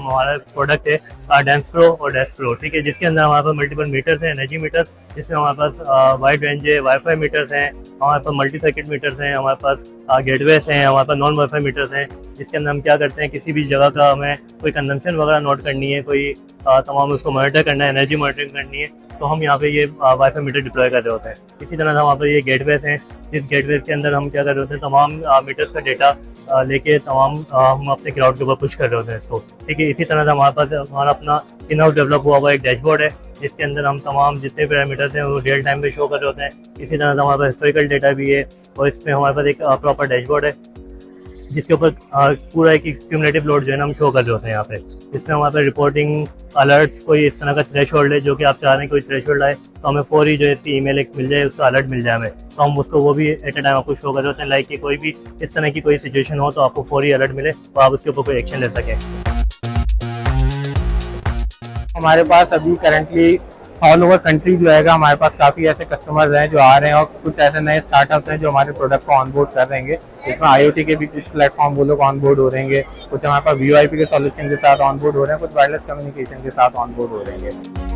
हम हमारा प्रोडक्ट है डेंसफ्लो और डेस्फ्लो, ठीक है, जिसके अंदर हमारे पास मल्टीपल मीटर्स हैं, एनर्जी मीटर्स, जिसमें हमारे पास वाइड रेंज है, वाईफाई मीटर्स हैं, हमारे पास मल्टी सर्किट मीटर्स हैं, हमारे पास गेटवेस हैं, हमारे पास नॉन वाईफाई मीटर्स हैं, जिसके अंदर हम क्या करते हैं, किसी भी जगह का हमें कोई कंजम्पशन वगैरह नोट करनी है, कोई तमाम उसको मॉनिटर करना है, एनर्जी मॉनिटरिंग करनी है, तो हम यहाँ पे ये वाईफाई मीटर डिप्लॉय कर रहे होते हैं। इसी तरह से हमारे पास ये गेटवेस हैं, जिस गेटवेस के अंदर हम क्या कर रहे होते हैं, तमाम मीटर्स का डेटा लेके तमाम हम अपने क्लाउड के ऊपर पुश कर रहे होते हैं इसको, ठीक है। इसी तरह से हमारे पास हमारा अपना इन हाउस डेवलप हुआ हुआ एक डैशबोर्ड है, जिसके अंदर हम तमाम जितने पैरामीटर्स हैं वो रियल टाइम पे शो कर रहे होते हैं। इसी तरह से हमारे पास हिस्टोरिकल डेटा भी है, और इसमें हमारे पास एक प्रॉपर डैशबोर्ड है, जिसके ऊपर पूरा एक क्यूमुलेटिव लोड जो है ना हम शो कर रहे होते हैं यहाँ पे। इसमें हमारे पास रिपोर्टिंग अलर्ट्स, कोई इस तरह का थ्रेशोल्ड है जो कि आप चाह रहे हैं कोई थ्रेशोल्ड आए तो हमें फौरी जो है इसकी ईमेल एक मिल जाए, उसका अलर्ट मिल जाए हमें, तो हम उसको वो भी एट ए टाइम आपको शो कर रहे होते हैं, लाइक कि कोई भी इस तरह की कोई सिचुएशन हो तो आपको फौरी अलर्ट मिले तो आप उसके ऊपर कोई एक्शन ले सकें। हमारे पास अभी करंटली ऑल ओवर कंट्री जो है हमारे पास काफ़ी ऐसे कस्टमर्स हैं जो आ रहे हैं, और कुछ ऐसे नए स्टार्टअप्स हैं जो हमारे प्रोडक्ट को ऑनबोर्ड कर रहे हैं, जिसमें IoT के भी कुछ प्लेटफॉर्म वो लोग ऑनबोर्ड हो रहे हैं, कुछ हमारे पास VoIP के सॉल्यूशन के साथ ऑनबोर्ड हो रहे हैं, कुछ वायरलेस कम्युनिकेशन के साथ ऑनबोर्ड हो रहे हैं।